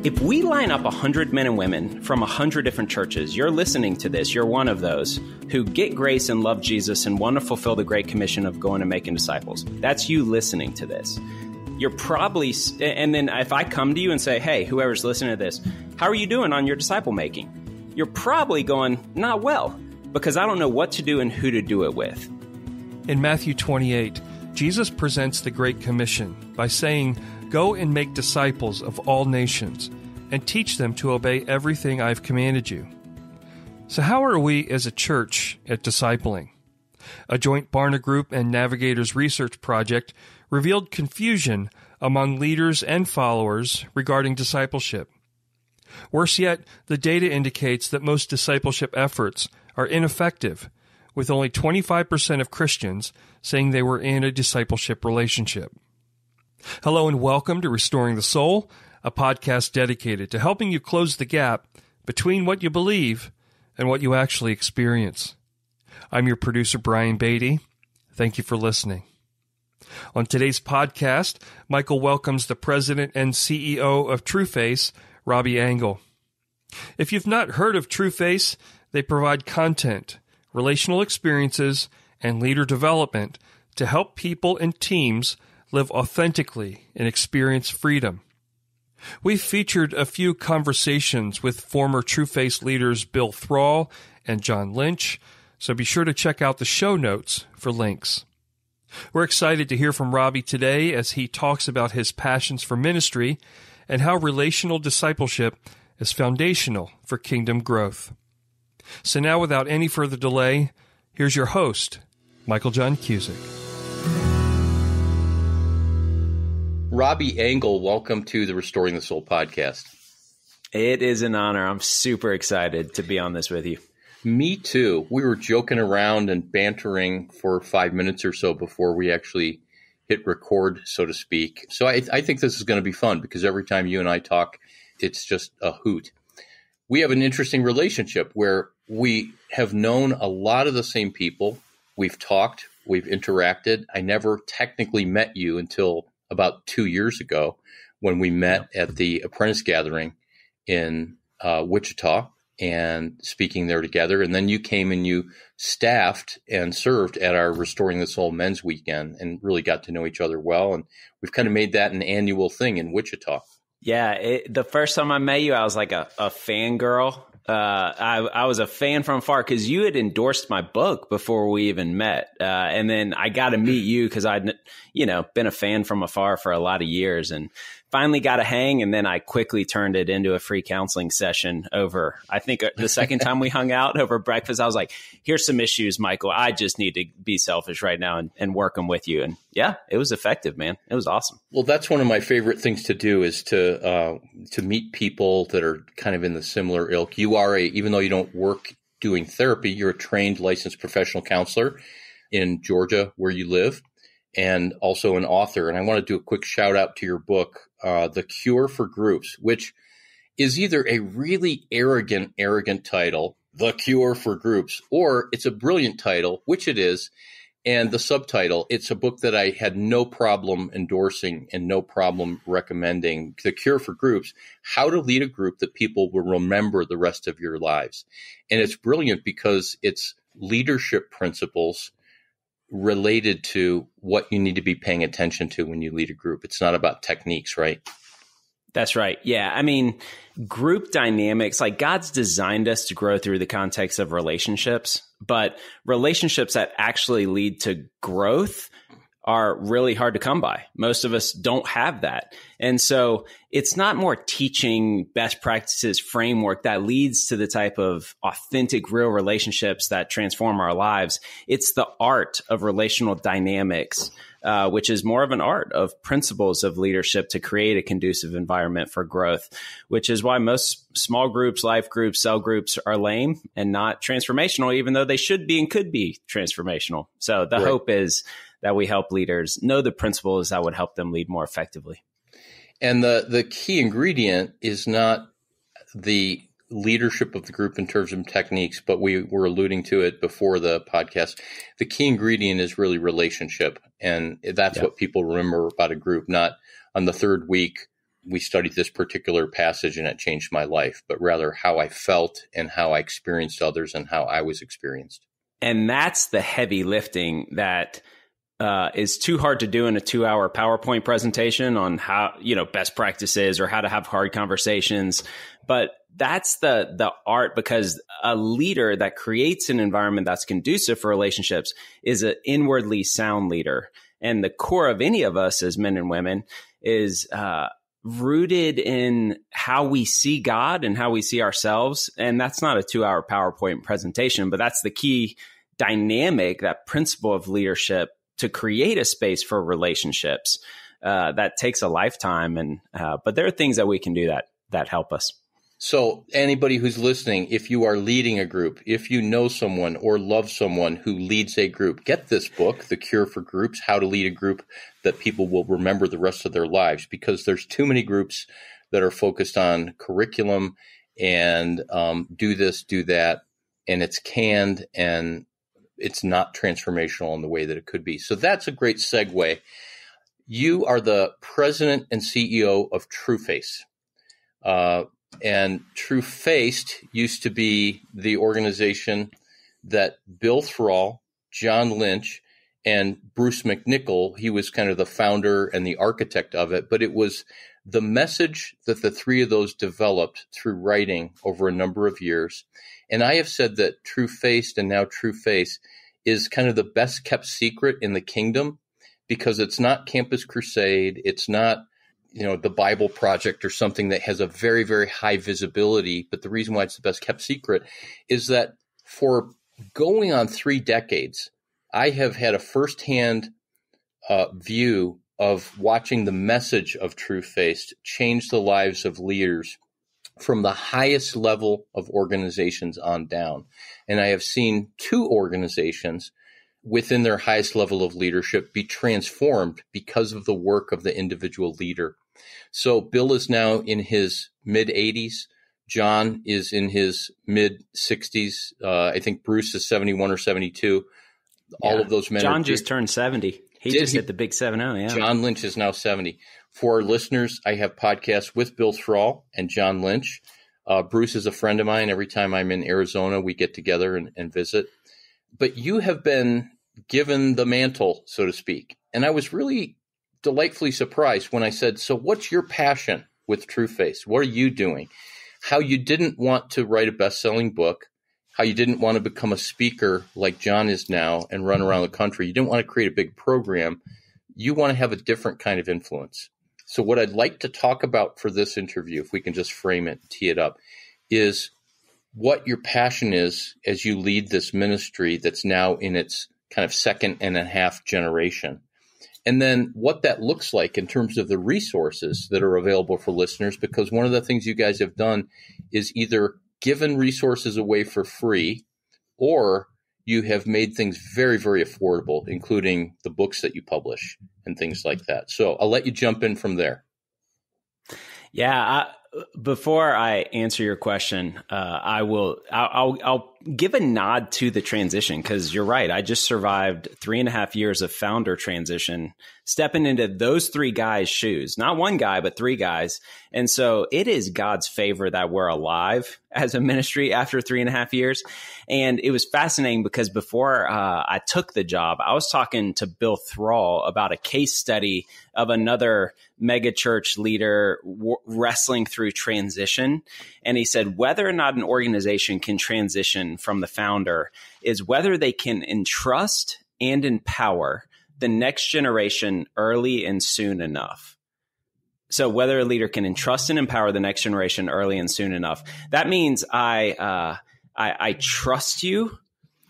If we line up 100 men and women from 100 different churches, you're listening to this, you're one of those who get grace and love Jesus and want to fulfill the Great Commission of going and making disciples. That's you listening to this. You're probably, and then if I come to you and say, hey, whoever's listening to this, how are you doing on your disciple making? You're probably going, not well, because I don't know what to do and who to do it with. In Matthew 28, Jesus presents the Great Commission by saying, "Go and make disciples of all nations, and teach them to obey everything I've commanded you." So how are we as a church at discipling? A joint Barna Group and Navigators research project revealed confusion among leaders and followers regarding discipleship. Worse yet, the data indicates that most discipleship efforts are ineffective, with only 25% of Christians saying they were in a discipleship relationship. Hello and welcome to Restoring the Soul, a podcast dedicated to helping you close the gap between what you believe and what you actually experience. I'm your producer, Brian Beatty. Thank you for listening. On today's podcast, Michael welcomes the president and CEO of Trueface, Robby Angle. If you've not heard of Trueface, they provide content, relational experiences, and leader development to help people and teams live authentically and experience freedom. We've featured a few conversations with former Trueface leaders Bill Thrall and John Lynch, so be sure to check out the show notes for links. We're excited to hear from Robby today as he talks about his passions for ministry and how relational discipleship is foundational for kingdom growth. So now, without any further delay, here's your host, Michael John Cusick. Robby Angle, welcome to the Restoring the Soul podcast. It is an honor. I'm super excited to be on this with you. Me too. We were joking around and bantering for 5 minutes or so before we actually hit record, so to speak. So I think this is going to be fun because every time you and I talk, it's just a hoot. We have an interesting relationship where we have known a lot of the same people. We've talked, we've interacted. I never technically met you until about 2 years ago when we met at the apprentice gathering in Wichita and speaking there together. And then you came and you staffed and served at our Restoring the Soul Men's Weekend and really got to know each other well. And we've kind of made that an annual thing in Wichita. Yeah, the first time I met you, I was like a fangirl. I was a fan from afar because you had endorsed my book before we even met. And then I got to meet you because I'd, been a fan from afar for a lot of years and finally got a hang. And then I quickly turned it into a free counseling session over, I think the second time we hung out over breakfast, I was like, here's some issues, Michael. I just need to be selfish right now and work them with you. And yeah, it was effective, man. It was awesome. Well, that's one of my favorite things to do is to meet people that are kind of in the similar ilk. You are even though you don't work doing therapy, you're a trained licensed professional counselor in Georgia where you live and also an author. And I want to do a quick shout out to your book, The Cure for Groups, which is either a really arrogant title, The Cure for Groups, or it's a brilliant title, which it is. And the subtitle, it's a book that I had no problem endorsing and no problem recommending, The Cure for Groups, How to Lead a Group That People Will Remember the Rest of Your Lives. And it's brilliant because it's leadership principles related to what you need to be paying attention to when you lead a group. It's not about techniques, right? That's right. Yeah. I mean, group dynamics, like God's designed us to grow through the context of relationships, but relationships that actually lead to growth are really hard to come by. Most of us don't have that. And so it's not more teaching best practices framework that leads to the type of authentic, real relationships that transform our lives. It's the art of relational dynamics, which is more of an art of principles of leadership to create a conducive environment for growth, which is why most small groups, life groups, cell groups are lame and not transformational, even though they should be and could be transformational. So the hope is that we help leaders know the principles that would help them lead more effectively. And the key ingredient is not the leadership of the group in terms of techniques, but we were alluding to it before the podcast. The key ingredient is really relationship. And that's what people remember about a group, not on the third week, we studied this particular passage and it changed my life, but rather how I felt and how I experienced others and how I was experienced. And that's the heavy lifting that is too hard to do in a 2-hour PowerPoint presentation on how, best practices or how to have hard conversations. But that's the art, because a leader that creates an environment that's conducive for relationships is an inwardly sound leader. And the core of any of us as men and women is rooted in how we see God and how we see ourselves. And that's not a 2-hour PowerPoint presentation, but that's the key dynamic, that principle of leadership to create a space for relationships that takes a lifetime. And but there are things that we can do that help us. So anybody who's listening, if you are leading a group, if you know someone or love someone who leads a group, get this book, The Cure for Groups, How to Lead a Group That People Will Remember the Rest of Their Lives, because there's too many groups that are focused on curriculum and do this, do that, and it's canned and it's not transformational in the way that it could be. So that's a great segue. You are the president and CEO of Trueface. And Trueface used to be the organization that Bill Thrall, John Lynch, and Bruce McNichol, he was kind of the founder and the architect of it, but it was the message that the three of those developed through writing over a number of years. And I have said that Trueface and now Trueface is kind of the best kept secret in the kingdom, because it's not Campus Crusade. It's not, the Bible Project or something that has a very, very high visibility. But the reason why it's the best kept secret is that for going on 3 decades, I have had a firsthand view of watching the message of Trueface change the lives of leaders from the highest level of organizations on down. And I have seen 2 organizations within their highest level of leadership be transformed because of the work of the individual leader. So Bill is now in his mid-80s. John is in his mid-60s. I think Bruce is 71 or 72. Yeah. All of those men. John just turned 70. He just hit the big 7-0, yeah. John Lynch is now 70. For our listeners, I have podcasts with Bill Thrall and John Lynch. Bruce is a friend of mine. Every time I'm in Arizona, we get together and visit. But you have been given the mantle, so to speak. And I was really delightfully surprised when I said, so what's your passion with Trueface? What are you doing? How you didn't want to write a best-selling book, how you didn't want to become a speaker like John is now and run around the country. You didn't want to create a big program. You want to have a different kind of influence. So what I'd like to talk about for this interview, if we can just frame it, tee it up, is what your passion is as you lead this ministry that's now in its kind of 2.5 generation. And then what that looks like in terms of the resources that are available for listeners, because one of the things you guys have done is either given resources away for free, or you have made things very, very affordable, including the books that you publish and things like that. So I'll let you jump in from there. Yeah. Before I answer your question, I'll give a nod to the transition, because you're right. I just survived 3.5 years of founder transition, stepping into those 3 guys' shoes, not one guy, but 3 guys. And so it is God's favor that we're alive as a ministry after 3.5 years. And it was fascinating because before I took the job, I was talking to Bill Thrall about a case study of another megachurch leader wrestling through transition. And he said, whether or not an organization can transition from the founder is whether they can entrust and empower the next generation early and soon enough. So whether a leader can entrust and empower the next generation early and soon enough, that means I trust you.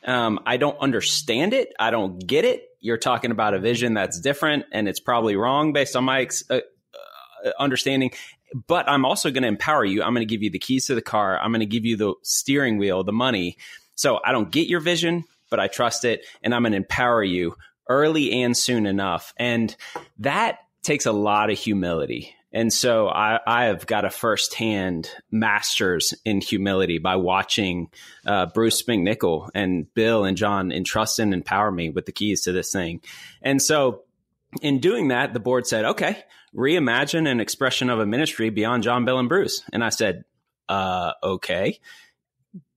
I don't understand it. I don't get it. You're talking about a vision that's different, and it's probably wrong based on my understanding. But I'm also going to empower you. I'm going to give you the keys to the car. I'm going to give you the steering wheel, the money. So I don't get your vision, but I trust it, and I'm going to empower you early and soon enough. And that takes a lot of humility. And so I have got a firsthand master's in humility by watching Bruce McNichol and Bill and John entrust and empower me with the keys to this thing. And so In doing that, the board said, okay, reimagine an expression of a ministry beyond John, Bill, and Bruce. And I said, okay.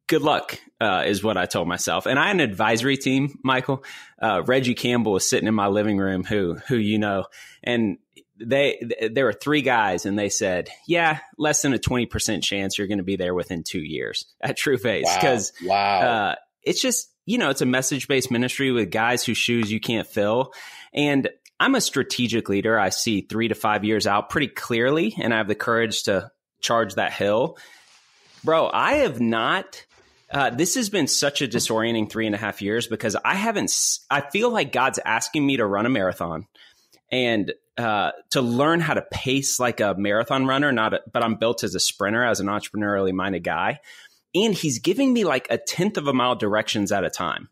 Good luck, is what I told myself. And I had an advisory team, Michael. Reggie Campbell was sitting in my living room, who you know, and there were three guys, and they said, yeah, less than a 20% chance you're going to be there within 2 years at Trueface. Because it's just, it's a message-based ministry with guys whose shoes you can't fill. And I'm a strategic leader. I see 3 to 5 years out pretty clearly, and I have the courage to charge that hill. Bro, I have not... this has been such a disorienting 3.5 years because I feel like God's asking me to run a marathon and to learn how to pace like a marathon runner, but I'm built as a sprinter, as an entrepreneurially minded guy. And he's giving me like 1/10 of a mile directions at a time.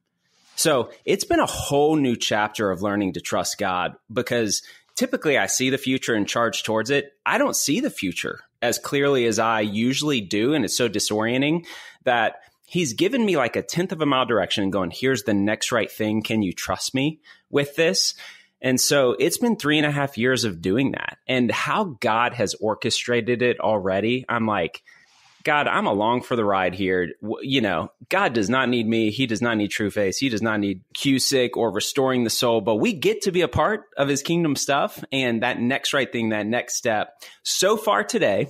So it's been a whole new chapter of learning to trust God, because typically I see the future and charge towards it. I don't see the future as clearly as I usually do. And it's so disorienting that he's given me like 1/10 of a mile direction and going, here's the next right thing. Can you trust me with this? And so it's been 3.5 years of doing that, and how God has orchestrated it already. I'm like, God, I'm along for the ride here. God does not need me. He does not need Trueface. He does not need Cusick or restoring the soul, but we get to be a part of his kingdom stuff. And that next right thing, that next step. So far today,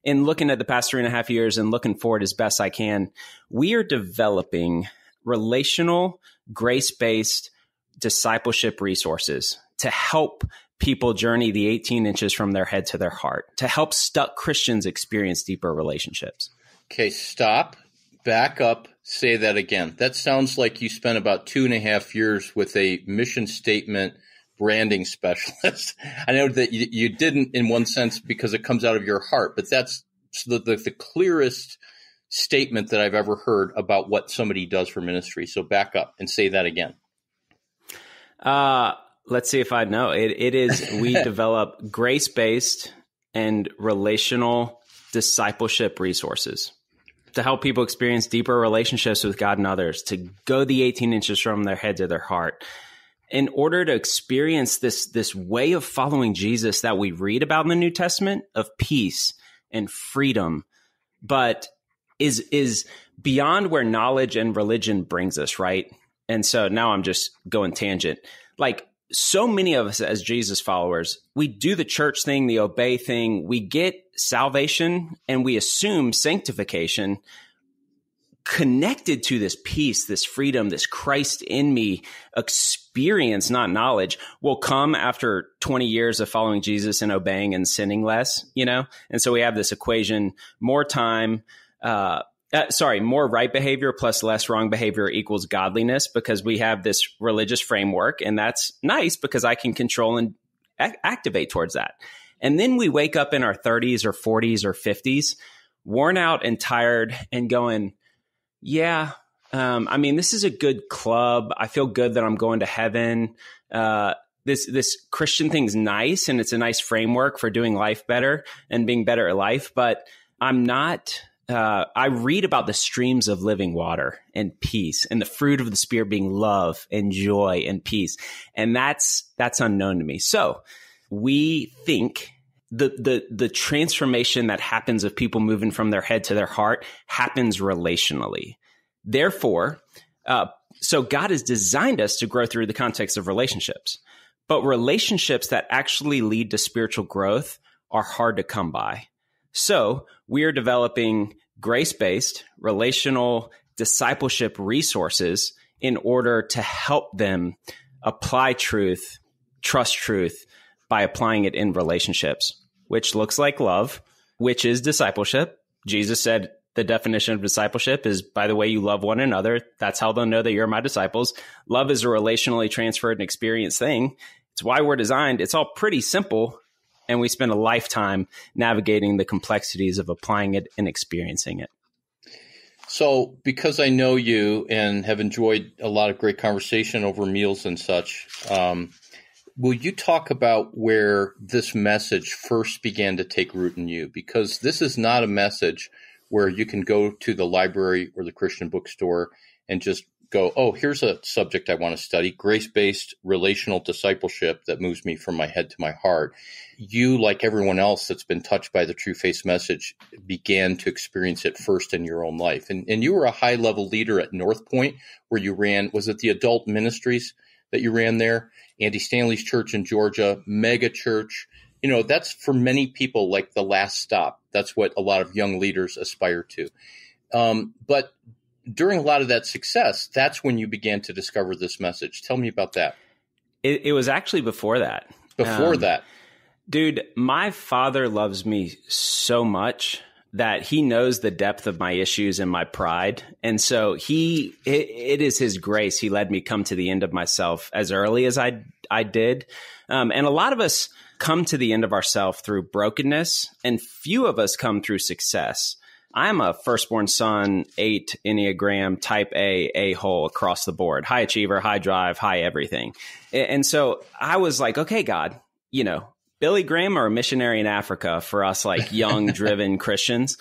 in looking at the past 3.5 years and looking forward as best I can, we are developing relational, grace-based discipleship resources to help people journey the 18 inches from their head to their heart, to help stuck Christians experience deeper relationships. Okay, stop, back up, say that again. That sounds like you spent about 2.5 years with a mission statement branding specialist. I know that you didn't in one sense because it comes out of your heart, but that's the clearest statement that I've ever heard about what somebody does for ministry. So back up and say that again. Let's see if I know. It is, we develop grace-based and relational discipleship resources to help people experience deeper relationships with God and others, to go the 18 inches from their head to their heart, in order to experience this way of following Jesus that we read about in the New Testament, of peace and freedom, but is beyond where knowledge and religion brings us, right? And so now I'm just going tangent. Like, so many of us as Jesus followers, we do the church thing, the obey thing. We get salvation and we assume sanctification connected to this peace, this freedom, this Christ in me experience, not knowledge, will come after 20 years of following Jesus and obeying and sinning less, And so we have this equation: more time, more right behavior plus less wrong behavior equals godliness, because we have this religious framework, and that's nice because I can control and activate towards that. And then we wake up in our 30s or 40s or 50s, worn out and tired, and going, this is a good club. I feel good that I'm going to heaven. This Christian thing's nice, and it's a nice framework for doing life better and being better at life, but I'm not... I read about the streams of living water and peace, and the fruit of the Spirit being love and joy and peace. And that's unknown to me. So we think the transformation that happens of people moving from their head to their heart happens relationally. Therefore, so God has designed us to grow through the context of relationships, but relationships that actually lead to spiritual growth are hard to come by. So we are developing grace-based relational discipleship resources in order to help them apply truth, trust truth by applying it in relationships, which looks like love, which is discipleship. Jesus said the definition of discipleship is by the way you love one another. That's how they'll know that you're my disciples. Love is a relationally transferred and experienced thing. It's why we're designed. It's all pretty simple. And we spend a lifetime navigating the complexities of applying it and experiencing it. So because I know you and have enjoyed a lot of great conversation over meals and such, will you talk about where this message first began to take root in you? Because this is not a message where you can go to the library or the Christian bookstore and just go, oh, here's a subject I want to study, grace-based relational discipleship that moves me from my head to my heart. You, like everyone else that's been touched by the Trueface message, began to experience it first in your own life. And you were a high-level leader at North Point, where you ran, was it the adult ministries that you ran there? Andy Stanley's church in Georgia, mega church. That's for many people like the last stop. That's what a lot of young leaders aspire to. But during a lot of that success, that's when you began to discover this message. Tell me about that. It was actually before that. Before that. Dude, my father loves me so much that he knows the depth of my issues and my pride. And so it is his grace. He let me come to the end of myself as early as I did. And a lot of us come to the end of ourselves through brokenness, and few of us come through success. I'm a firstborn son, 8 Enneagram, type A-hole across the board, high achiever, high drive, high everything. And so I was like, okay, God, Billy Graham or a missionary in Africa for us, like young, driven Christians.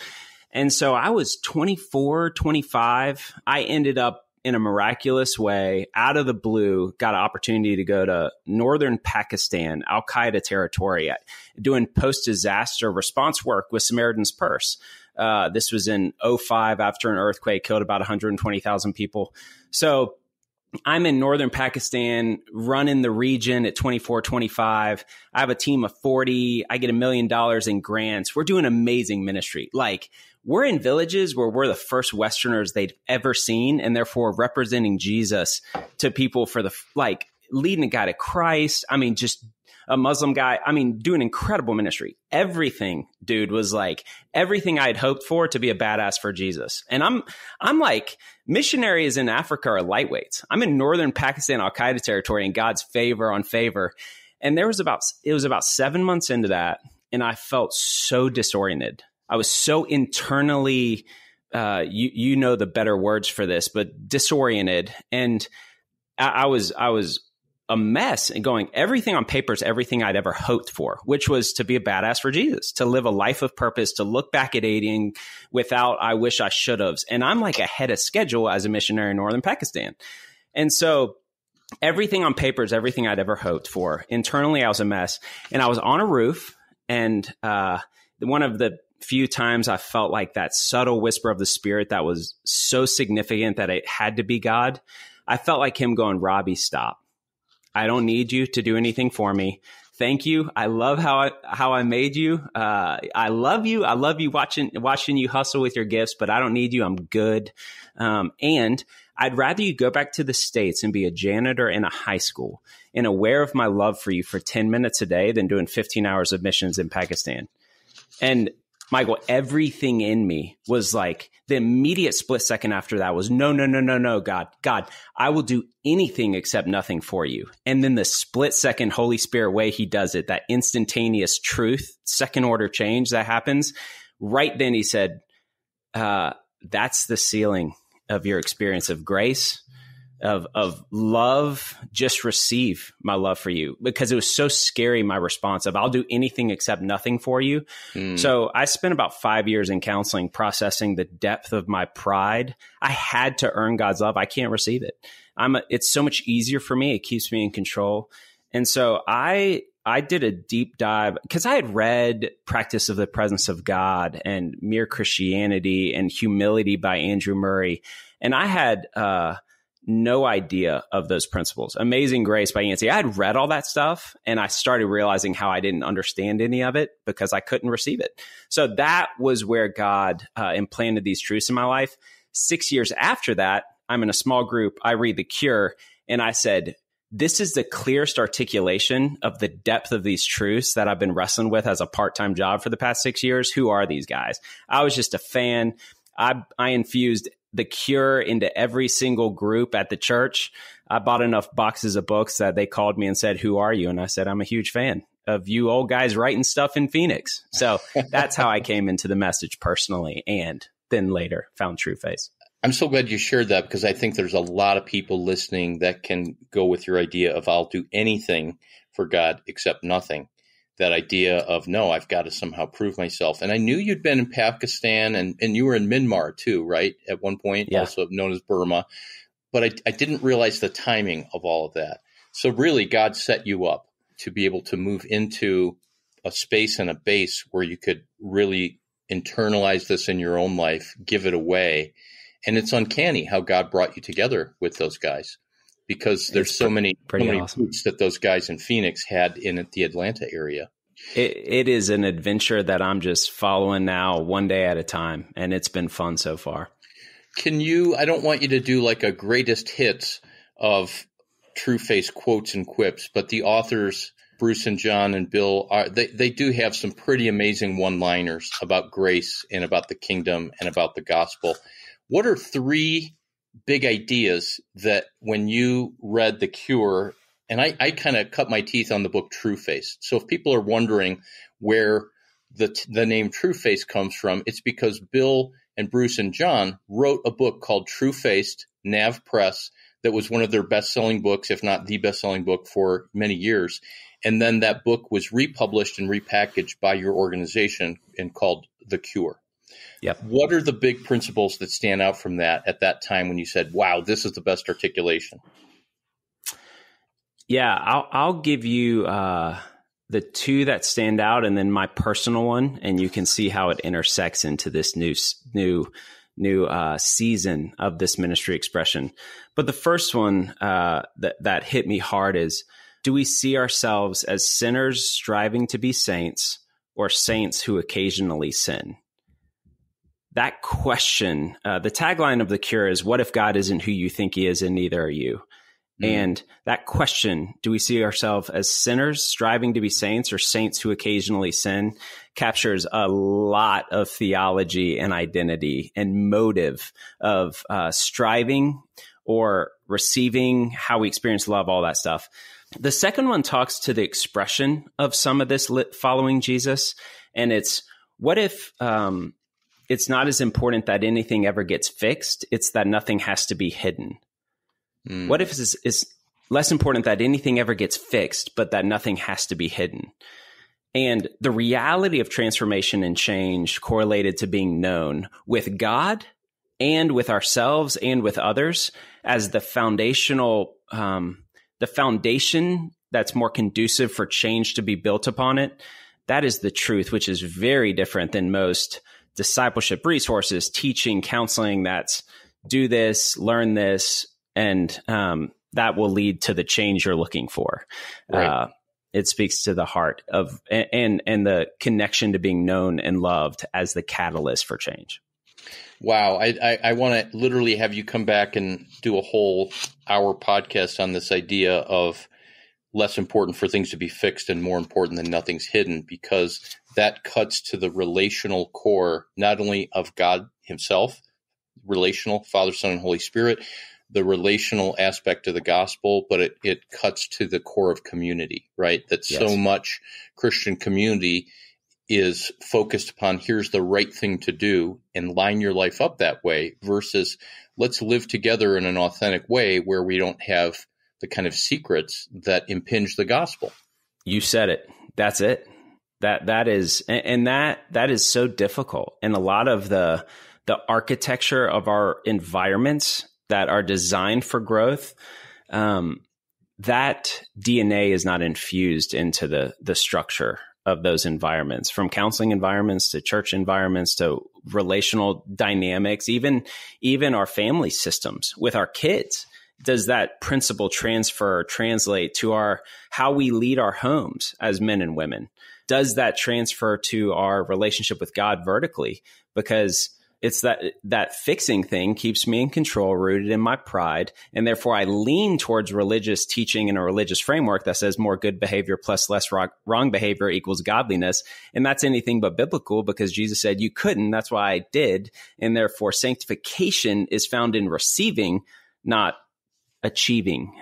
And so I was 24, 25. I ended up in a miraculous way, out of the blue, got an opportunity to go to northern Pakistan, Al-Qaeda territory, doing post-disaster response work with Samaritan's Purse. This was in 2005 after an earthquake killed about 120,000 people. So I'm in northern Pakistan, running the region at 24, 25. I have a team of 40. I get $1 million in grants. We're doing amazing ministry. Like, we're in villages where we're the first Westerners they'd ever seen, and therefore representing Jesus to people for leading a guy to Christ. I mean, just a Muslim guy. I mean, doing incredible ministry. Everything, dude, was like everything I had hoped for to be a badass for Jesus. And I'm like, missionaries in Africa are lightweights. I'm in northern Pakistan, Al-Qaeda territory, and God's favor on favor. And it was about 7 months into that, and I felt so disoriented. I was so internally, you know the better words for this, but disoriented. And I was a mess and going, everything on paper is everything I'd ever hoped for, which was to be a badass for Jesus, to live a life of purpose, to look back at dating without I wish I should have. And I'm like ahead of schedule as a missionary in northern Pakistan. And so everything on paper is everything I'd ever hoped for. Internally, I was a mess. And I was on a roof, and one of the few times I felt like that subtle whisper of the Spirit that was so significant that it had to be God. I felt like him going, Robby, stop. I don't need you to do anything for me. Thank you. I love how I made you. I love you. I love you watching you hustle with your gifts, but I don't need you. I'm good. And I'd rather you go back to the States and be a janitor in a high school and aware of my love for you for 10 minutes a day than doing 15 hours of missions in Pakistan. And Michael, everything in me was like, the immediate split second after that was, no, God, I will do anything except nothing for you. And then the split second Holy Spirit way he does it, that instantaneous truth, second order change that happens, right then he said, that's the ceiling of your experience of grace, of love. Just receive my love for you, because it was so scary. My response of I'll do anything except nothing for you. So I spent about 5 years in counseling, processing the depth of my pride. I had to earn God's love. I can't receive it. It's so much easier for me. It keeps me in control. And so I did a deep dive because I had read Practice of the Presence of God and Mere Christianity and Humility by Andrew Murray. And I had, no idea of those principles. Amazing Grace by Yancey. I had read all that stuff, and I started realizing how I didn't understand any of it because I couldn't receive it. So that was where God implanted these truths in my life. 6 years after that, I'm in a small group. I read The Cure, and I said, this is the clearest articulation of the depth of these truths that I've been wrestling with as a part-time job for the past 6 years. Who are these guys? I was just a fan. I infused The Cure into every single group at the church. I bought enough boxes of books that they called me and said, who are you? And I said, I'm a huge fan of you old guys writing stuff in Phoenix. So that's how I came into the message personally, and then later found Trueface. I'm so glad you shared that, because I think there's a lot of people listening that can go with your idea of I'll do anything for God except nothing. That idea of, no, I've got to somehow prove myself. And I knew you'd been in Pakistan, and you were in Myanmar too, right? At one point, also known as Burma. but I didn't realize the timing of all of that. So really, God set you up to be able to move into a space and a base where you could really internalize this in your own life, give it away. And it's uncanny how God brought you together with those guys, because there's so many awesome roots that those guys in Phoenix had in the Atlanta area. It is an adventure that I'm just following now one day at a time, and it's been fun so far. I don't want you to do like a greatest hits of Trueface quotes and quips, but the authors, Bruce and John and Bill, they do have some pretty amazing one-liners about grace and about the kingdom and about the gospel. What are 3 big ideas that when you read The Cure, and I kind of cut my teeth on the book Trueface. So if people are wondering where the name Trueface comes from, it's because Bill and Bruce and John wrote a book called Truefaced, Nav Press, that was one of their best-selling books, if not the best-selling book for many years. And then that book was republished and repackaged by your organization and called The Cure. Yep. What are the big principles that stand out from that at that time when you said, wow, this is the best articulation? Yeah, I'll give you the 2 that stand out, and then my personal one, and you can see how it intersects into this new season of this ministry expression. But the first one that hit me hard is, do we see ourselves as sinners striving to be saints, or saints who occasionally sin? That question, the tagline of The Cure is, what if God isn't who you think he is, and neither are you? And that question, do we see ourselves as sinners striving to be saints, or saints who occasionally sin, captures a lot of theology and identity and motive of striving or receiving, how we experience love, all that stuff. The second one talks to the expression of some of this following Jesus. And it's, what if it's not as important that anything ever gets fixed? It's that nothing has to be hidden. What if it's less important that anything ever gets fixed, but that nothing has to be hidden? And the reality of transformation and change correlated to being known with God and with ourselves and with others as the foundational, the foundation that's more conducive for change to be built upon it. That is the truth, which is very different than most discipleship resources, teaching, counseling. That's do this, learn this, and that will lead to the change you're looking for. Right. It speaks to the heart of and the connection to being known and loved as the catalyst for change. Wow. I want to literally have you come back and do a whole hour podcast on this idea of less important for things to be fixed and more important than nothing's hidden, because that cuts to the relational core, not only of God himself, relational, Father, Son, and Holy Spirit, the relational aspect of the gospel, but it cuts to the core of community, right? That so much Christian community is focused upon, here's the right thing to do, and line your life up that way, versus let's live together in an authentic way where we don't have the kind of secrets that impinge the gospel. You said it. That's it. That is so difficult. And a lot of the architecture of our environments that are designed for growth, that DNA is not infused into the structure of those environments, from counseling environments to church environments to relational dynamics, even our family systems with our kids. Does that principle translate to how we lead our homes as men and women? Does that transfer to our relationship with God vertically? Because it's that fixing thing keeps me in control, rooted in my pride. And therefore I lean towards religious teaching and a religious framework that says more good behavior plus less wrong behavior equals godliness. And that's anything but biblical, because Jesus said you couldn't. That's why I did. And therefore sanctification is found in receiving, not achieving.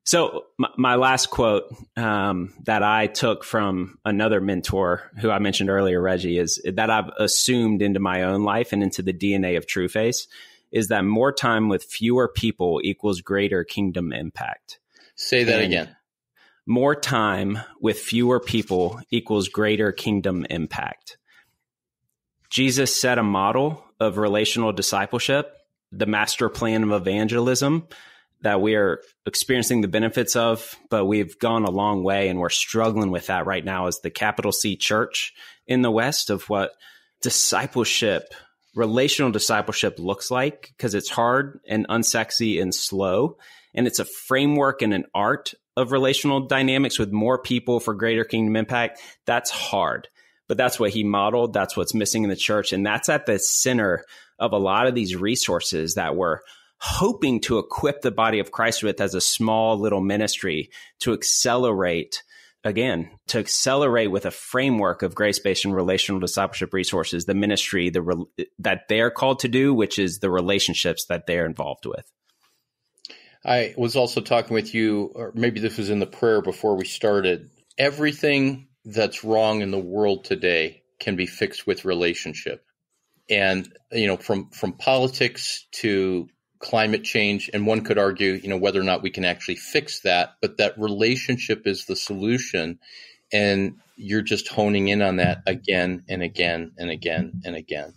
So my last quote that I took from another mentor who I mentioned earlier, Reggie, is that I've assumed into my own life and into the DNA of Trueface, is that more time with fewer people equals greater kingdom impact. Say that again. More time with fewer people equals greater kingdom impact. Jesus set a model of relational discipleship, the master plan of evangelism that we are experiencing the benefits of, but we've gone a long way and we're struggling with that right now as the capital C church in the West of what discipleship, relational discipleship looks like, because it's hard and unsexy and slow. And it's a framework and an art of relational dynamics with more people for greater kingdom impact. That's hard, but that's what he modeled. That's what's missing in the church. And that's at the center of a lot of these resources that we're hoping to equip the body of Christ with as a small little ministry to accelerate with a framework of grace-based and relational discipleship resources, the ministry that they're called to do, which is the relationships that they're involved with. I was also talking with you, or maybe this was in the prayer before we started. Everything that's wrong in the world today can be fixed with relationship. And, from politics to climate change, and one could argue, whether or not we can actually fix that, but that relationship is the solution. And you're just honing in on that again and again and again and again.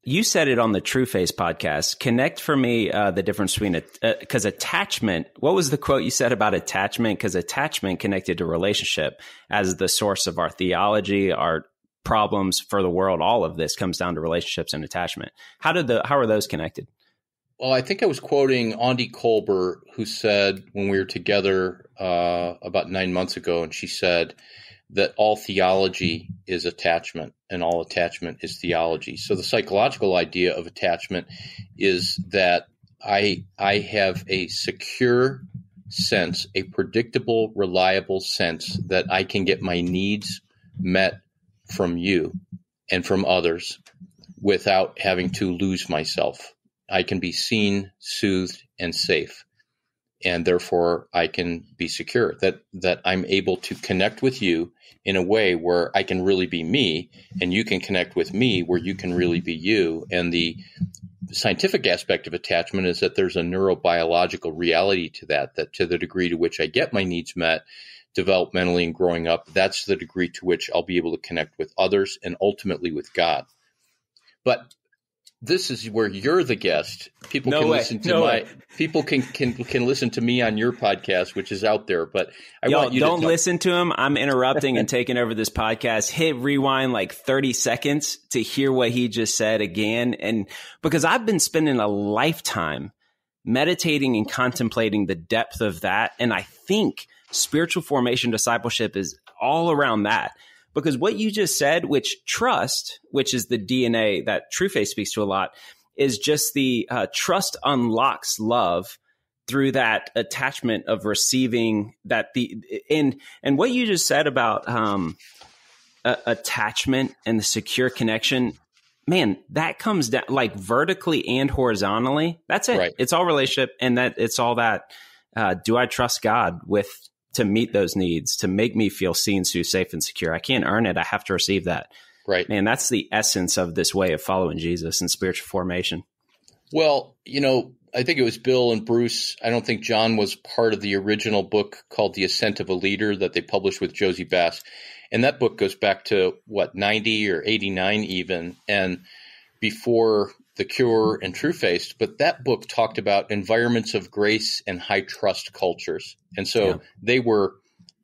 You said it on the Trueface podcast. Connect for me the difference between because attachment. What was the quote you said about attachment? Because attachment connected to relationship as the source of our theology, our problems for the world. All of this comes down to relationships and attachment. How are those connected? Well, I think I was quoting Andy Colbert, who said when we were together about 9 months ago, and she said that all theology is attachment and all attachment is theology. So the psychological idea of attachment is that I have a secure sense, a predictable, reliable sense that I can get my needs met from you and from others without having to lose myself. I can be seen, soothed, and safe. And therefore, I can be secure that I'm able to connect with you in a way where I can really be me, and you can connect with me where you can really be you. And the scientific aspect of attachment is that there's a neurobiological reality to that to the degree to which I get my needs met developmentally and growing up, that's the degree to which I'll be able to connect with others and ultimately with God. But this is where you're the guest. People can listen to me on your podcast, which is out there. But I want you don't listen to him. I'm interrupting and taking over this podcast. Hit rewind like 30 seconds to hear what he just said again. And because I've been spending a lifetime meditating and contemplating the depth of that. And I think spiritual formation discipleship is all around that. Because what you just said, which is the DNA that Trueface speaks to a lot, is just the trust unlocks love through that attachment of receiving that and what you just said about attachment and the secure connection, man, that comes down like vertically and horizontally. That's it. Right. It's all relationship, and that it's all that. Do I trust God to meet those needs, to make me feel seen, safe, and secure? I can't earn it. I have to receive that. Right. Man, that's the essence of this way of following Jesus and spiritual formation. Well, I think it was Bill and Bruce. I don't think John was part of the original book called The Ascent of a Leader that they published with Josie Bass. And that book goes back to 90 or 89 even, and before The Cure and Trueface. But that book talked about environments of grace and high trust cultures. And so they were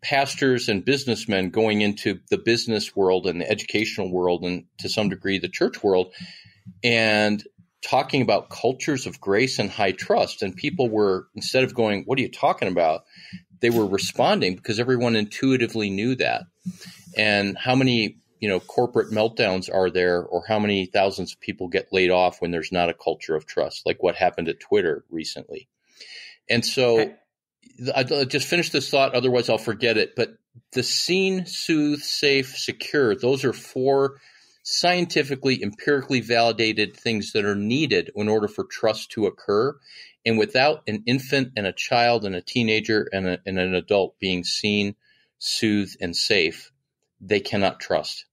pastors and businessmen going into the business world and the educational world and to some degree the church world and talking about cultures of grace and high trust. And people were, instead of going, what are you talking about? They were responding because everyone intuitively knew that. And how many corporate meltdowns are there, or how many thousands of people get laid off when there's not a culture of trust, like what happened at Twitter recently. And so I'll just finish this thought, otherwise I'll forget it. But the seen, soothed, safe, secure, those are 4 scientifically, empirically validated things that are needed in order for trust to occur. And without an infant and a child and a teenager and an adult being seen, soothed, and safe, they cannot trust.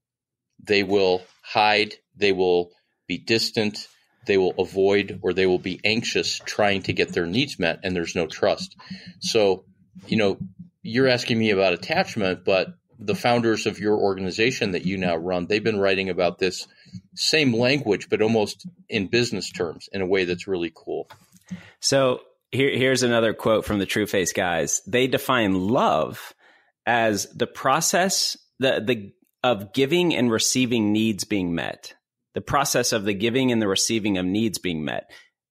They will hide, they will be distant, they will avoid, or they will be anxious trying to get their needs met, and there's no trust. So, you're asking me about attachment, but the founders of your organization that you now run, they've been writing about this same language, but almost in business terms in a way that's really cool. So here's another quote from the Trueface guys. They define love as the process of giving and receiving needs being met. The process of the giving and the receiving of needs being met.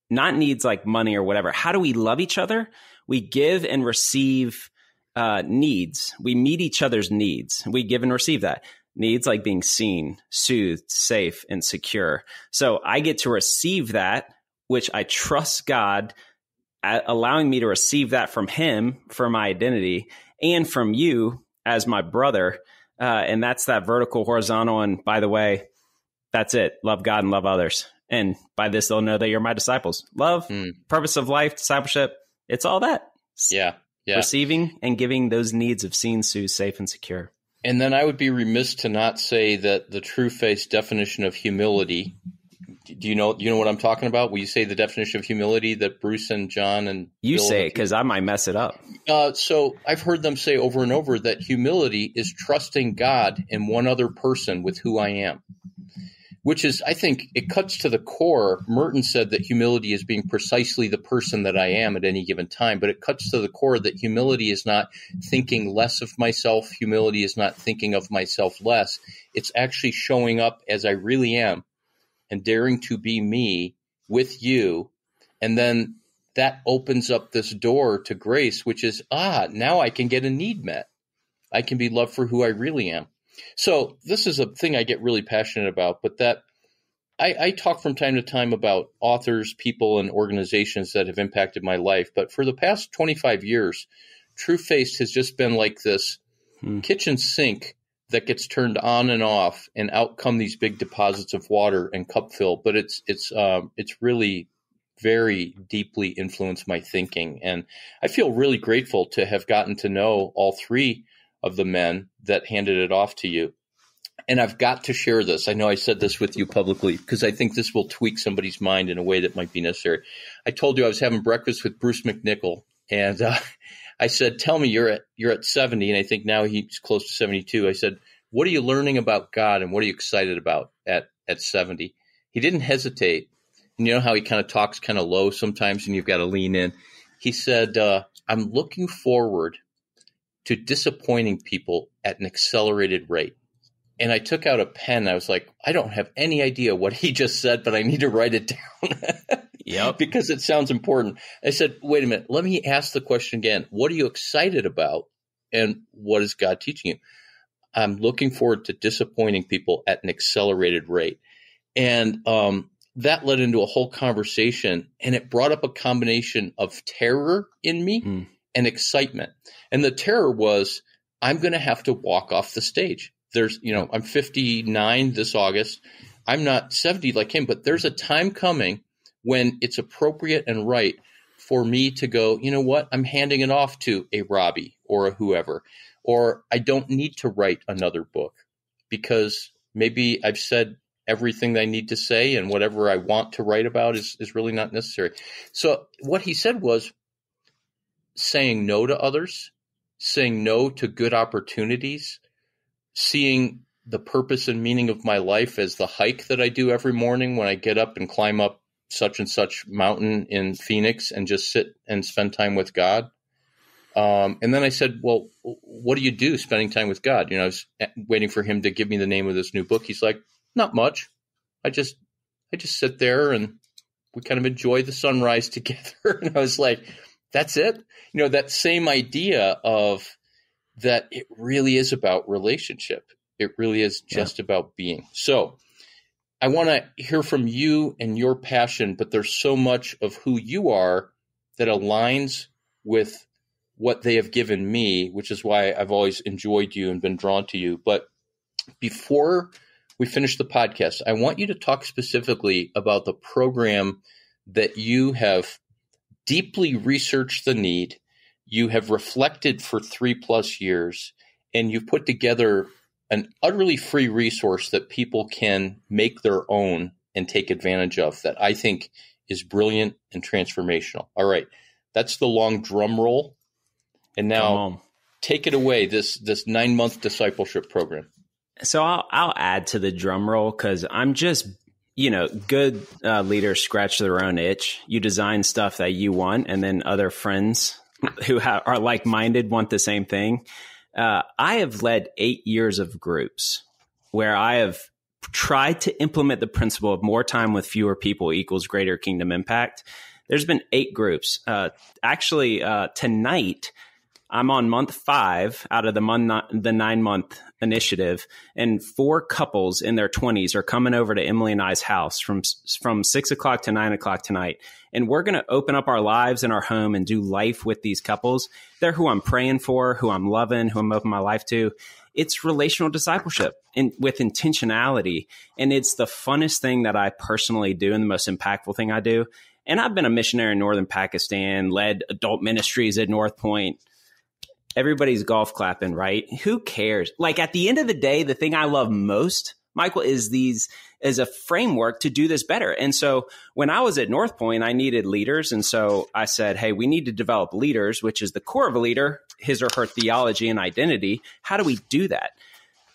Not needs like money or whatever. How do we love each other? We give and receive needs. We meet each other's needs. We give and receive that. Needs like being seen, soothed, safe, and secure. So I get to receive that, which I trust God, allowing me to receive that from him for my identity and from you as my brother. And that's that vertical, horizontal. And by the way, that's it. Love God and love others. And by this, they'll know that you're my disciples. Love, purpose of life, discipleship. It's all that. Yeah. Receiving and giving those needs of seen, soothed, safe, and secure. And then I would be remiss to not say that the Trueface definition of humility. Do you know what I'm talking about? Will you say the definition of humility that Bruce and John and you Bill say it because I might mess it up. So I've heard them say over and over that humility is trusting God in one other person with who I am, which is, I think, it cuts to the core. Merton said that humility is being precisely the person that I am at any given time, but it cuts to the core that humility is not thinking less of myself. Humility is not thinking of myself less. It's actually showing up as I really am and daring to be me with you. And then that opens up this door to grace, which is, now I can get a need met. I can be loved for who I really am. So this is a thing I get really passionate about, but that I talk from time to time about authors, people, and organizations that have impacted my life. But for the past 25 years, Trueface has just been like this kitchen sink that gets turned on and off, and out come these big deposits of water and cup fill. But it's really very deeply influenced my thinking. And I feel really grateful to have gotten to know all three of the men that handed it off to you. And I've got to share this. I know I said this with you publicly because I think this will tweak somebody's mind in a way that might be necessary. I told you I was having breakfast with Bruce McNichol, and I said, tell me, you're at 70, and I think now he's close to 72. I said, what are you learning about God, and what are you excited about at 70? He didn't hesitate. And you know how he kind of talks kind of low sometimes, and you've got to lean in. He said, I'm looking forward to disappointing people at an accelerated rate. And I took out a pen. I was like, I don't have any idea what he just said, but I need to write it down. Yep. Because it sounds important. I said, wait a minute, let me ask the question again. What are you excited about? And what is God teaching you? I'm looking forward to disappointing people at an accelerated rate. And that led into a whole conversation, and it brought up a combination of terror in me and excitement. And the terror was, I'm going to have to walk off the stage. I'm 59 this August. I'm not 70 like him, but there's a time coming when it's appropriate and right for me to go, you know what? I'm handing it off to a Robby or a whoever, or I don't need to write another book because maybe I've said everything that I need to say, and whatever I want to write about is really not necessary. So what he said was saying no to others, saying no to good opportunities, seeing the purpose and meaning of my life as the hike that I do every morning when I get up and climb up such and such mountain in Phoenix and just sit and spend time with God. And then I said, well, what do you do spending time with God? I was waiting for him to give me the name of this new book. He's like, not much. I just sit there and we kind of enjoy the sunrise together. And I was like, that's it. That same idea of that it really is about relationship. It really is just about being. So I want to hear from you and your passion, but there's so much of who you are that aligns with what they have given me, which is why I've always enjoyed you and been drawn to you. But before we finish the podcast, I want you to talk specifically about the program that you have deeply researched the need, you have reflected for 3+ years, and you've put together an utterly free resource that people can make their own and take advantage of that I think is brilliant and transformational. All right. That's the long drum roll. And now take it away, this 9-month discipleship program. So I'll add to the drum roll because I'm just, good leaders scratch their own itch. You design stuff that you want, and then other friends who are like-minded want the same thing. I have led 8 years of groups where I have tried to implement the principle of more time with fewer people equals greater kingdom impact. There's been 8 groups. Tonight, I'm on month 5 out of the 9-month initiative, and 4 couples in their 20s are coming over to Emily and I's house from 6 o'clock to 9 o'clock tonight. And we're going to open up our lives in our home and do life with these couples. They're who I'm praying for, who I'm loving, who I'm opening my life to. It's relational discipleship and with intentionality. And it's the funnest thing that I personally do and the most impactful thing I do. And I've been a missionary in northern Pakistan, led adult ministries at North Point. Everybody's golf clapping, right? Who cares? Like at the end of the day, the thing I love most, Michael, is a framework to do this better. And so when I was at North Point, I needed leaders. And so I said, hey, we need to develop leaders, which is the core of a leader, his or her theology and identity. How do we do that?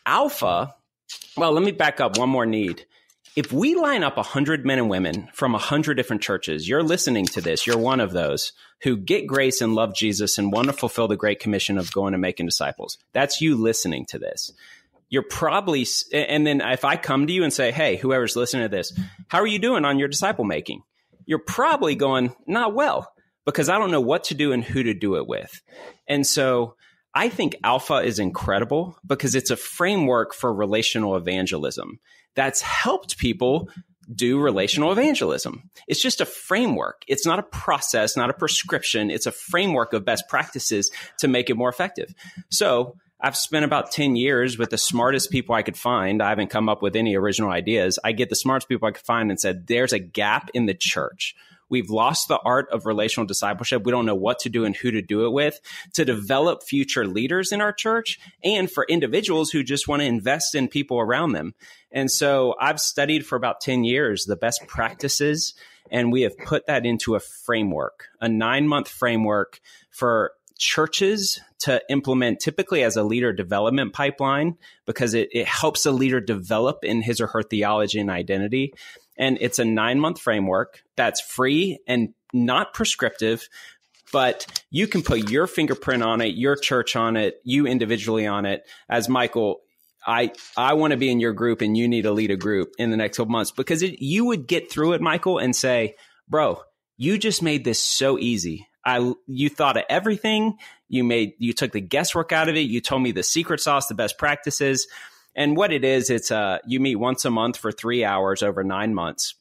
Alpha, well, let me back up one more need. If we line up 100 men and women from 100 different churches, you're listening to this, you're one of those who get grace and love Jesus and want to fulfill the Great Commission of going and making disciples. That's you listening to this. You're probably, and then if I come to you and say, hey, whoever's listening to this, how are you doing on your disciple making? You're probably going, not well, because I don't know what to do and who to do it with. And so I think Alpha is incredible because it's a framework for relational evangelism that's helped people do relational evangelism. It's just a framework. It's not a process, not a prescription. It's a framework of best practices to make it more effective. So I've spent about 10 years with the smartest people I could find. I haven't come up with any original ideas. I get the smartest people I could find and said, there's a gap in the church. We've lost the art of relational discipleship. We don't know what to do and who to do it with to develop future leaders in our church and for individuals who just want to invest in people around them. And so I've studied for about 10 years the best practices, and we have put that into a framework, a 9-month framework for churches to implement typically as a leader development pipeline because it helps a leader develop in his or her theology and identity. And it's a 9-month framework that's free and not prescriptive, but you can put your fingerprint on it, your church on it, you individually on it. As Michael, I want to be in your group and you need to lead a group in the next couple months because you would get through it, Michael, and say, bro, you just made this so easy. You thought of everything. You took the guesswork out of it. You told me the secret sauce, the best practices. And what it is, it's you meet once a month for 3 hours over 9 months.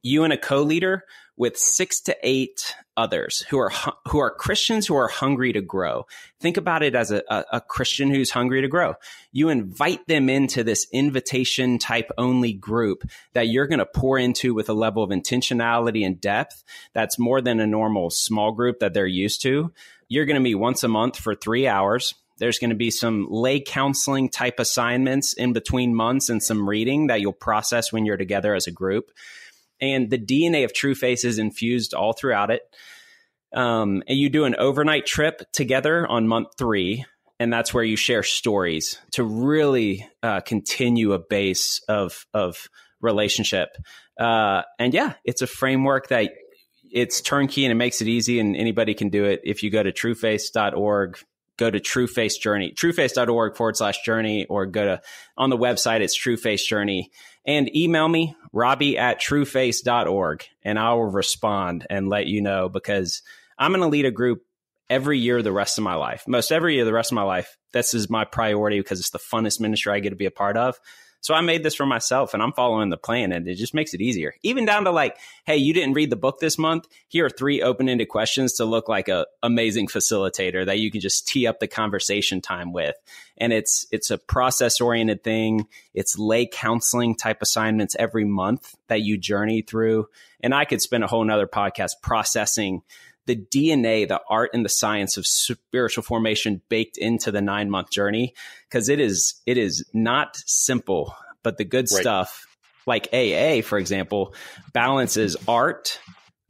You and a co-leader with 6 to 8 others who are Christians who are hungry to grow. Think about it as a Christian who's hungry to grow. You invite them into this invitation type only group that you're going to pour into with a level of intentionality and depth that's more than a normal small group that they're used to. You're going to meet once a month for 3 hours. There's going to be some lay counseling type assignments in between months and some reading that you'll process when you're together as a group. And the DNA of Trueface is infused all throughout it. And you do an overnight trip together on month 3. And that's where you share stories to really continue a base of relationship. And yeah, it's a framework that it's turnkey and it makes it easy and anybody can do it. If you go to trueface.org, go to Trueface Journey, trueface.org/journey, or on the website, it's Trueface Journey. And email me, Robby@trueface.org, and I will respond and let you know because I'm going to lead a group every year the rest of my life. Most every year the rest of my life. This is my priority because it's the funnest ministry I get to be a part of. So I made this for myself and I'm following the plan and it just makes it easier. Even down to like, hey, you didn't read the book this month. Here are 3 open-ended questions to look like a amazing facilitator that you can just tee up the conversation time with. And it's a process-oriented thing. It's lay counseling type assignments every month that you journey through. And I could spend a whole nother podcast processing the DNA, the art and the science of spiritual formation baked into the 9-month journey, because it is not simple, but the good stuff like AA, for example, balances art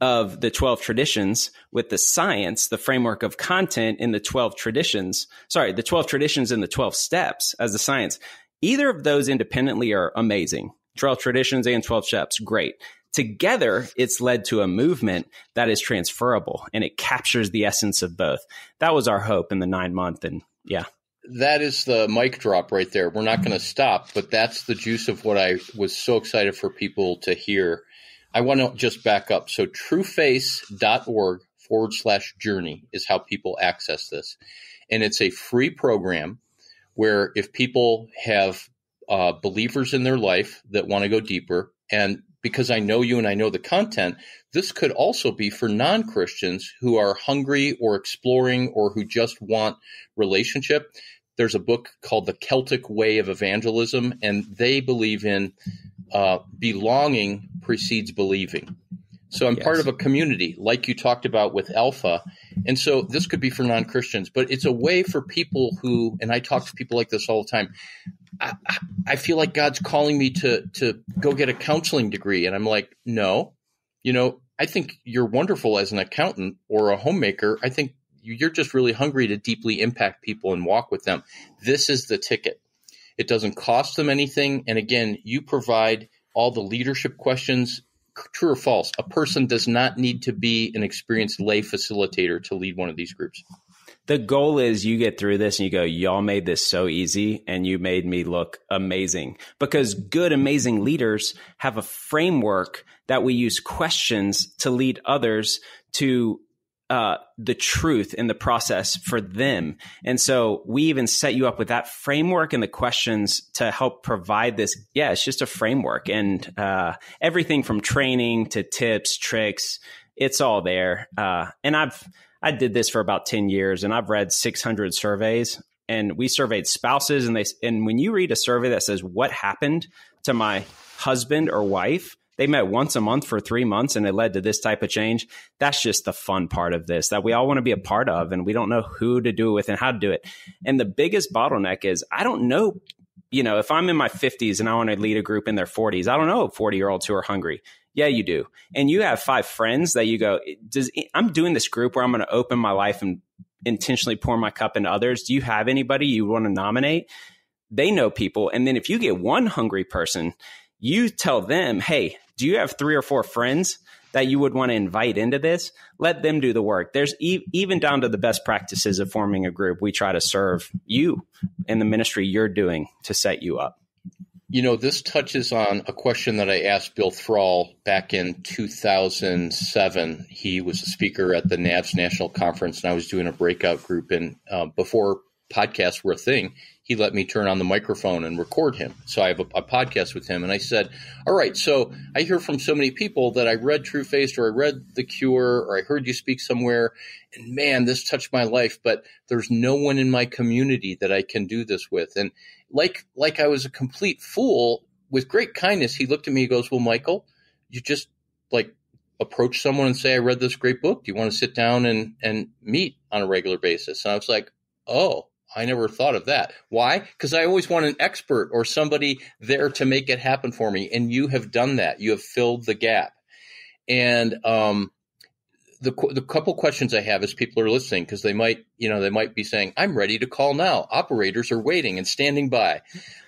of the 12 traditions with the science, the framework of content in the 12 traditions. Sorry, the 12 traditions and the 12 steps as the science. Either of those independently are amazing. 12 traditions and 12 steps, great. Together, it's led to a movement that is transferable, and it captures the essence of both. That was our hope in the 9-month, and yeah. That is the mic drop right there. We're not going to stop, but that's the juice of what I was so excited for people to hear. I want to just back up. So trueface.org/journey is how people access this. And it's a free program where if people have believers in their life that want to go deeper, and because I know you and I know the content, this could also be for non-Christians who are hungry or exploring or who just want relationship. There's a book called The Celtic Way of Evangelism, and they believe in belonging precedes believing. So I'm part of a community like you talked about with Alpha. And so this could be for non-Christians, but it's a way for people who, and I talk to people like this all the time, I feel like God's calling me to go get a counseling degree. And I'm like, no, I think you're wonderful as an accountant or a homemaker. I think you're just really hungry to deeply impact people and walk with them. This is the ticket. It doesn't cost them anything. And again, you provide all the leadership questions. True or false? A person does not need to be an experienced lay facilitator to lead one of these groups. The goal is you get through this and you go, y'all made this so easy and you made me look amazing. Because good, amazing leaders have a framework that we use questions to lead others to the truth in the process for them. And so we even set you up with that framework and the questions to help provide this. Yeah, it's just a framework, and everything from training to tips, tricks, it's all there. And I did this for about 10 years, and I've read 600 surveys, and we surveyed spouses, and when you read a survey that says what happened to my husband or wife, they met once a month for 3 months and it led to this type of change. That's just the fun part of this that we all want to be a part of, and we don't know who to do it with and how to do it. And the biggest bottleneck is I don't know, if I'm in my 50s and I want to lead a group in their 40s, I don't know 40-year-olds who are hungry. Yeah, you do. And you have 5 friends that you go, I'm doing this group where I'm going to open my life and intentionally pour my cup into others. Do you have anybody you want to nominate? They know people. And then if you get one hungry person, you tell them, hey, do you have 3 or 4 friends that you would want to invite into this? Let them do the work. There's even down to the best practices of forming a group. We try to serve you in the ministry you're doing to set you up. This touches on a question that I asked Bill Thrall back in 2007. He was a speaker at the NAVS National Conference, and I was doing a breakout group. And before podcasts were a thing, he let me turn on the microphone and record him. So I have a podcast with him. And I said, all right, so I hear from so many people that I read Trueface or I read The Cure or I heard you speak somewhere. And man, this touched my life, but there's no one in my community that I can do this with. And like I was a complete fool, with great kindness, he looked at me and goes, well, Michael, you just approach someone and say, I read this great book. Do you want to sit down and meet on a regular basis? And I was like, oh, I never thought of that. Why? Because I always want an expert or somebody there to make it happen for me. And you have done that. You have filled the gap. And the couple questions I have as people are listening, because they might be saying, I'm ready to call now. Operators are waiting and standing by.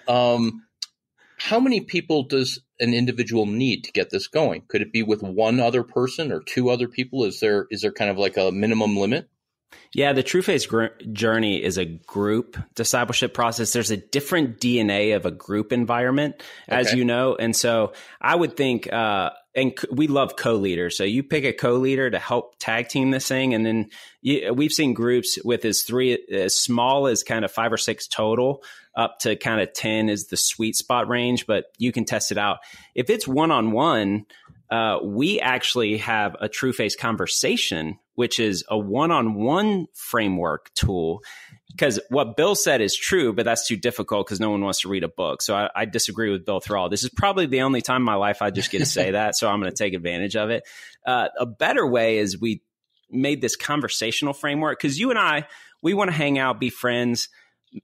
How many people does an individual need to get this going? Could it be with one other person or 2 other people? Is there kind of like a minimum limit? Yeah, the Trueface Journey is a group discipleship process. There's a different DNA of a group environment, as you know. And so I would think, and we love co-leaders. So you pick a co-leader to help tag team this thing. And then we've seen groups with as small as kind of 5 or 6 total, up to kind of 10 is the sweet spot range, but you can test it out. If it's one-on-one, we actually have a Trueface conversation, which is a one-on-one framework tool. Because what Bill said is true, but that's too difficult because no one wants to read a book. So I disagree with Bill Thrall. This is probably the only time in my life I just get to say that. So I'm going to take advantage of it. A better way is we made this conversational framework because you and I, we want to hang out, be friends,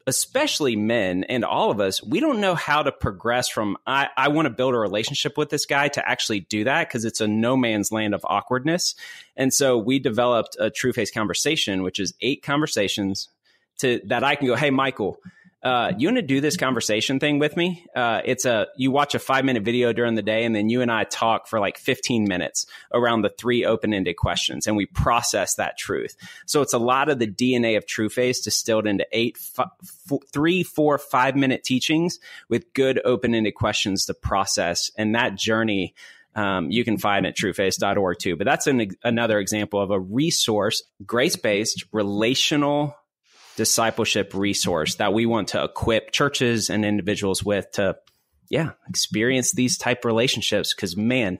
especially men and all of us. We don't know how to progress from I want to build a relationship with this guy to actually do that because it's a no man's land of awkwardness. And so we developed a Trueface conversation, which is 8 conversations that I can go, hey, Michael, you want to do this conversation thing with me? You watch a 5-minute video during the day, and then you and I talk for like 15 minutes around the 3 open-ended questions, and we process that truth. So it's a lot of the DNA of Trueface distilled into 3, 4, 5-minute teachings with good open-ended questions to process. And that journey, you can find at trueface.org too. But that's another example of a resource, grace-based, relational discipleship resource that we want to equip churches and individuals with to, experience these type relationships. Because, man,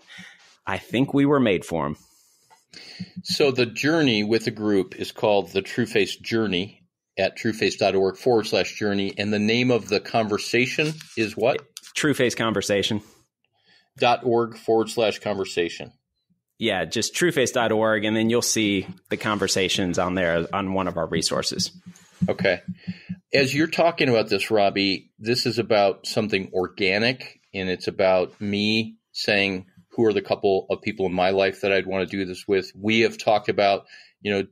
I think we were made for them. So the journey with the group is called the Trueface Journey at trueface.org/journey. And the name of the conversation is what? Trueface Conversation. .org/conversation. Yeah, just trueface.org, and then you'll see the conversations on there on one of our resources. Okay. As you're talking about this, Robby, this is about something organic, and it's about me saying, who are the couple of people in my life that I'd want to do this with? We have talked about,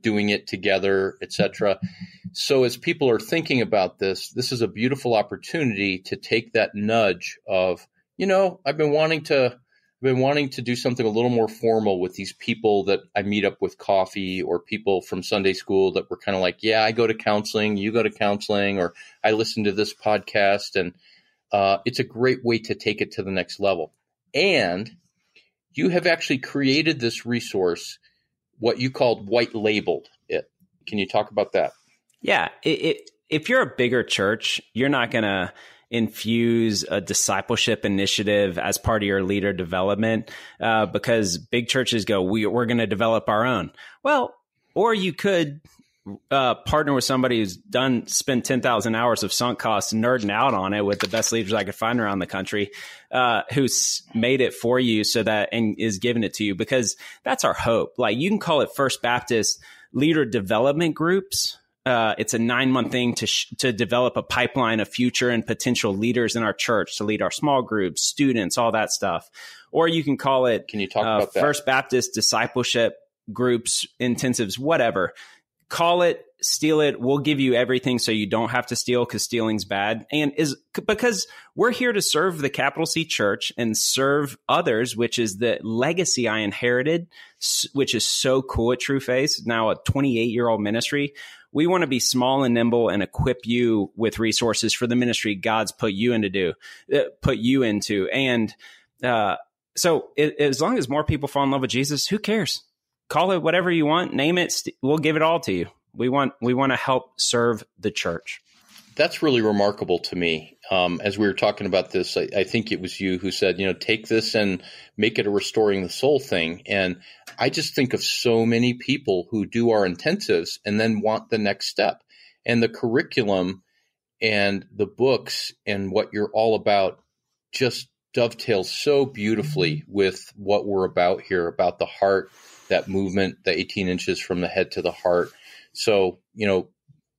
doing it together, etc. So as people are thinking about this is a beautiful opportunity to take that nudge of, I've been wanting to do something a little more formal with these people that I meet up with coffee, or people from Sunday school that were kind of like, I go to counseling, you go to counseling, or I listen to this podcast. And it's a great way to take it to the next level. And you have actually created this resource, what you called white labeled it. Can you talk about that? Yeah. If you're a bigger church, you're not going to infuse a discipleship initiative as part of your leader development because big churches go, we're going to develop our own. Well, or you could partner with somebody who's spent 10,000 hours of sunk costs nerding out on it with the best leaders I could find around the country, who's made it for you and is giving it to you, because that's our hope. Like, you can call it First Baptist Leader Development Groups. It's a 9-month thing to develop a pipeline of future and potential leaders in our church to lead our small groups, students, all that stuff. Or you can call it, can you talk about that? First Baptist Discipleship Groups, intensives, whatever. Call it, steal it. We'll give you everything so you don't have to steal, because stealing's bad. And because we're here to serve the capital C church and serve others, which is the legacy I inherited, which is so cool at Trueface, now a 28-year-old ministry. We want to be small and nimble and equip you with resources for the ministry God's put you into. And so as long as more people fall in love with Jesus, who cares? Call it whatever you want, name it. We'll give it all to you. We want to help serve the church. That's really remarkable to me. As we were talking about this, I think it was you who said, take this and make it a restoring the soul thing. And I just think of so many people who do our intensives and then want the next step. And the curriculum and the books and what you're all about just dovetails so beautifully with what we're about here, about the heart, that movement, the 18 inches from the head to the heart. So,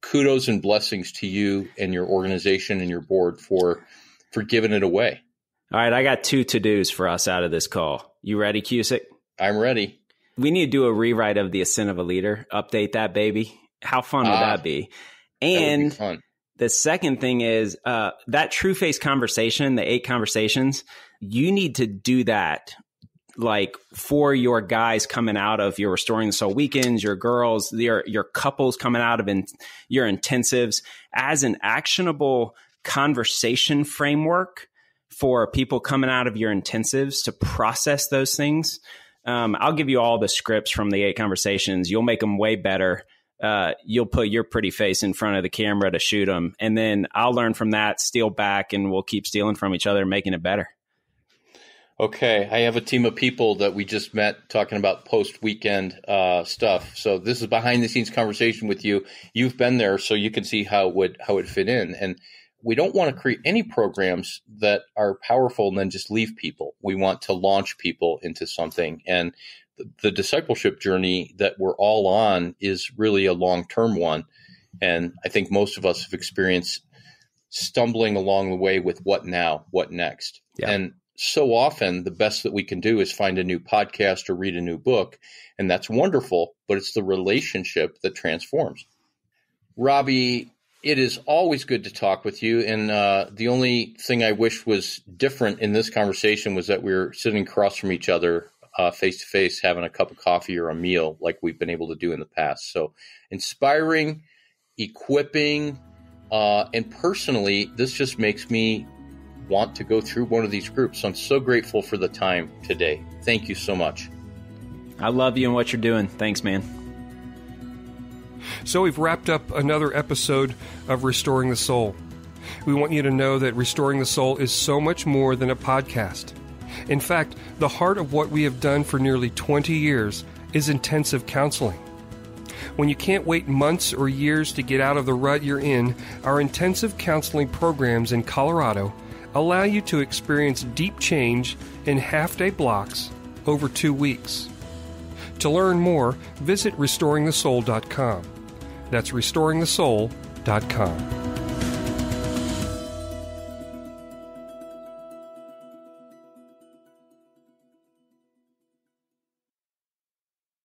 kudos and blessings to you and your organization and your board for giving it away. All right, I got 2 to-dos for us out of this call. You ready, Cusick? I'm ready. We need to do a rewrite of The Ascent of a Leader. Update that, baby. How fun would that be? And that would be fun. The second thing is that Trueface conversation, the 8 conversations, you need to do that like for your guys coming out of your Restoring the Soul weekends, your girls, your couples coming out of your intensives, as an actionable conversation framework for people coming out of your intensives to process those things. I'll give you all the scripts from the 8 conversations. You'll make them way better. You'll put your pretty face in front of the camera to shoot them. And then I'll learn from that, steal back, and we'll keep stealing from each other and making it better. Okay. I have a team of people that we just met talking about post-weekend stuff. So this is behind-the-scenes conversation with you. You've been there, so you can see how it fit in. And we don't want to create any programs that are powerful and then just leave people. We want to launch people into something. And the discipleship journey that we're all on is really a long-term one. And I think most of us have experienced stumbling along the way with what now, what next. Yeah. And so often the best that we can do is find a new podcast or read a new book. And that's wonderful, but it's the relationship that transforms. Robby, It is always good to talk with you. And the only thing I wish was different in this conversation was that we were sitting across from each other face to face, having a cup of coffee or a meal like we've been able to do in the past. So inspiring, equipping, and personally, this just makes me want to go through one of these groups. So I'm so grateful for the time today. Thank you so much. I love you and what you're doing. Thanks, man. So we've wrapped up another episode of Restoring the Soul. We want you to know that Restoring the Soul is so much more than a podcast. In fact, the heart of what we have done for nearly 20 years is intensive counseling. When you can't wait months or years to get out of the rut you're in, our intensive counseling programs in Colorado allow you to experience deep change in half-day blocks over 2 weeks. To learn more, visit restoringthesoul.com. That's restoringthesoul.com.